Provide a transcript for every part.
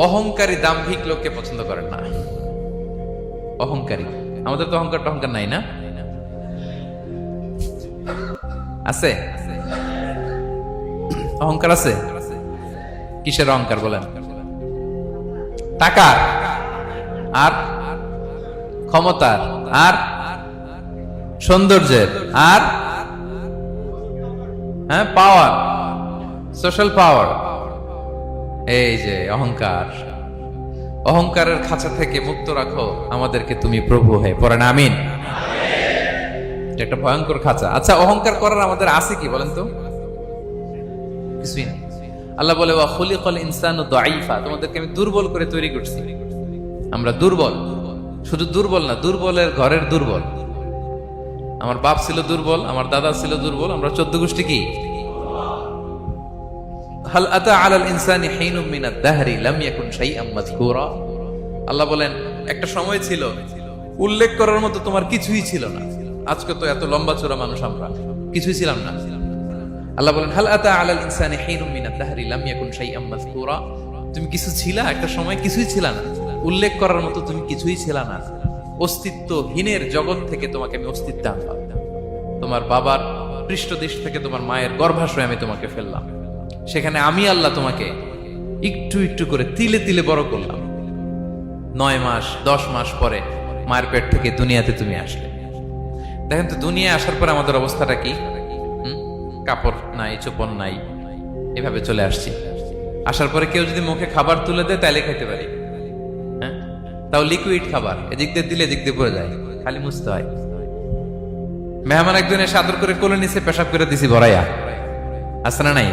অহংকারী দাম্ভিক লোককে পছন্দ করেন না। অহংকারী, আমাদের তো অহংকার টহংকার নাই না? আছে অহংকার? আছে। কিসের অহংকার বলেন? টাকার, আর ক্ষমতার, আর সৌন্দর্যের, আর হ্যাঁ পাওয়ার, সোশ্যাল পাওয়ার। এই যে অহংকার, অহংকারের খাঁচা থেকে মুক্ত রাখো আমাদেরকে তুমি প্রভু হয়ে। পড়েন আমিন। এটা একটা ভয়ঙ্কর খাঁচা। আচ্ছা, অহংকার করার আমাদের আছে কি বলেন তো? কিছুই নেই। আল্লাহ বলে ওয়া খুলিকাল ইনসানু দাঈফা, তোমাদেরকে আমি দুর্বল করে তৈরি করছি। আমরা দুর্বল, শুধু দুর্বল না, দুর্বলের ঘরের দুর্বল। আমার বাপ ছিল দুর্বল, আমার দাদা ছিল দুর্বল, আমরা 14 গোষ্ঠী কি? হাল আতা আলাল ইনসানি হিনুম মিনাদ দাহরি লাম ইয়াকুন শাইআম মাযকুরা। আল্লাহ বলেন একটা সময় ছিল উল্লেখ করার মতো তোমার কিছুই ছিল না। আজকে তো এত লম্বা চওড়া মানুষ, আমরা কিছুই ছিলাম না। আল্লাহ বলেন হাল আতা আলাল ইনসানি হিনুম মিনাদ দাহরি লাম ইয়াকুন শাইআম মাযকুরা। তুমি কিছু ছিলা, একটা সময় কিছুই ছিল না, উল্লেখ করার মতো তুমি কিছুই ছিল না। অস্তিত্বহীনের জগৎ থেকে তোমাকে আমি অস্তিত্ব আনলাম। তোমার বাবার পৃষ্ঠদেশ থেকে তোমার মায়ের গর্ভাশয়ে আমি তোমাকে ফেললাম। সেখানে আমি আল্লাহ তোমাকে একটু একটু করে তিলে তিলে বড় করলাম। 9 মাস 10 মাস পরে মায়ের পেট থেকে দুনিয়াতে তুমি আসলে। দেখেন তো দুনিয়ায় আসার পর আমাদের অবস্থাটা কি? কাপড় নাই, চোপন নাই, এভাবে চলে আসছি। আসার পরে কেউ যদি মুখে খাবার তুলে দেয় তাইলে খাইতে পারি, হ্যাঁ? তাও লিকুইড খাবার, এদিক দিয়ে দিলে এদিক দিয়ে পড়ে যায়, খালি মুছতে হয়। মেহমান একজন এসে আদর করে কোলে নিচে পেশাব করে দিছি ভরাইয়া, আছে না নাই?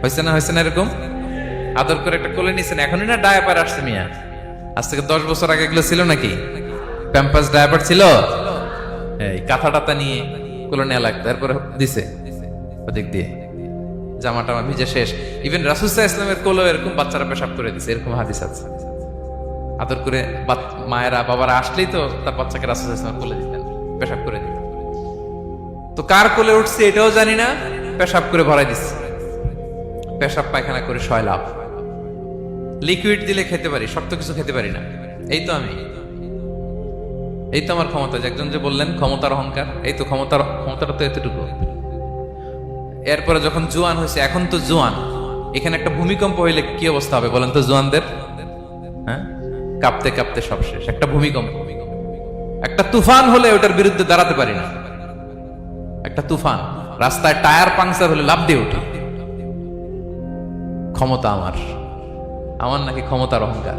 হয়েছে না, হয়েছে না? এরকম আদর করে একটা কোলে নিছেন, এখনই না ডায়াপার আসছে মিয়া। আজ থেকে 10 বছর আগে এগুলো ছিল নাকি? প্যাম্পাস ডায়াপার ছিল, এই কাঁথা টাতা নিয়ে কোলে নেওয়া লাগতো, তারপরে দিছে ওদিক দিয়ে জামা টামা ভিজে শেষ। ইভেন রাসূল সাল্লাল্লাহু আলাইহি ওয়াসাল্লামের কোলে এরকম বাচ্চারা পেশাব করে দিছে, এরকম হাদিস আছে। আদর করে মায়েরা বাবারা আসলেই তো তার বাচ্চাকে রাসূল সাল্লাল্লাহু আলাইহি ওয়াসাল্লাম কোলে দিতেন, পেশাব করে দিতেন। তো কার কোলে উঠছে এটাও জানি না, পেশাব করে ভরাই দিচ্ছে। পেশাব পায়খানা করে সয়লাভ। লিকুইড দিলে খেতে পারি, শক্ত কিছু খেতে পারি না। এই তো আমি, এই তো আমার ক্ষমতা। একজন যে বললেন ক্ষমতার অহংকার, এই তো ক্ষমতাটা তো এতটুকু। এরপরে যখন জোয়ান হয়েছে, এখন তো জোয়ান, এখানে একটা ভূমিকম্প হইলে কি অবস্থা হবে বলেন তো জোয়ানদের? হ্যাঁ, কাঁপতে কাঁপতে সব শেষ। একটা ভূমিকম্প, একটা তুফান হলে ওটার বিরুদ্ধে দাঁড়াতে পারি না। একটা তুফান, রাস্তায় টায়ার পাংচার হলে লাফ দিয়ে উঠি। ক্ষমতা আমার নাকি ক্ষমতার অহংকার।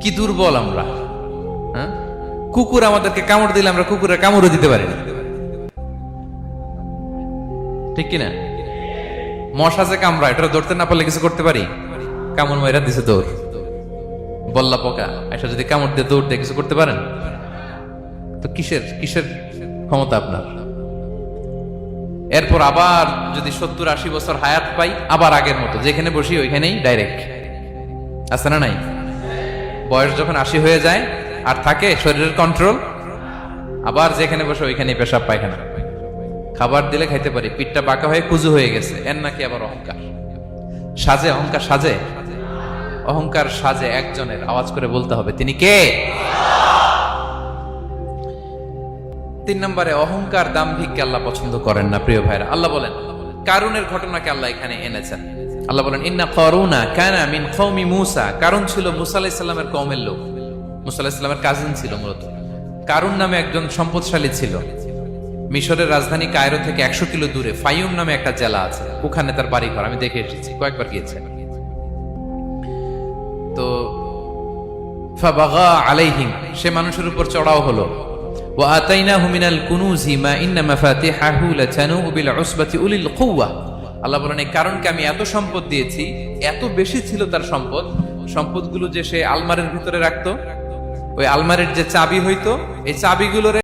কি দুর্বল আমরা, হ্যাঁ? কুকুর আমাদেরকে কামড় দিলে আমরা কুকুরের কামড়ও দিতে পারি না, ঠিক কিনা? মশা যে কামড়া, এটা ধরতে না পারলে কিছু করতে পারি? কামড় মাইরা দিছে দৌড়। বল্লা পোকা এটা যদি কামড় দিয়ে দৌড় দিয়ে কিছু করতে পারেন? তো কিসের ক্ষমতা আপনার? এরপর আবার যদি 70-80 বছর হায়াত পাই, আবার আগের মতো যেখানে বসি ওইখানেই ডাইরেক্ট, আছে না নাই? বয়স যখন 80 হয়ে যায় আর থাকে শরীরের কন্ট্রোল, আবার যেখানে বসে ওইখানেই পেশাব পায়খানা। খাবার দিলে খাইতে পারি, পিঠটা বাঁকা হয়ে কুজু হয়ে গেছে, এর নাকি আবার অহংকার। সাজে অহংকার, সাজে অহংকার, সাজে একজনের। আওয়াজ করে বলতে হবে তিনি কে? 3 নম্বরে অহংকার দাম্ভিককে আল্লাহ পছন্দ করেন না। প্রিয় ভাইরা, আল্লাহ বলেন কারুনের ঘটনাকে আল্লাহ এখানে এনেছেন। আল্লাহ বলেন ইন্না কারুনা কানা মিন কওমি মূসা। কারুন ছিল মুসা আলাইহিস সালামের কওমের লোক, মুসা আলাইহিস সালামের কাজিন ছিল মূলত। কারুন নামে একজন সম্পদশালী ছিল। মিশরের রাজধানী কায়রো থেকে 100 কিলো দূরে ফাইয়ুম নামে একটা জেলা আছে, ওখানে তার বাড়ি ঘর। আমি দেখে এসেছি, কয়েকবার গিয়েছি। তো ফাবাগা আলাইহিম, সে মানুষের উপর চড়াও হলো। ওয়া আতাইনাহু মিনাল কুনুজি মা ইন্না মাফাতিহাহু লাতানু বিল উসবাতি উলিল কুওয়া। আল্লাহ বলেন এই কারণকে আমি এত সম্পদ দিয়েছি, এত বেশি ছিল তার সম্পদগুলো যে সে আলমারির ভিতরে রাখতো। ওই আলমারির যে চাবি হইতো, এই চাবিগুলোর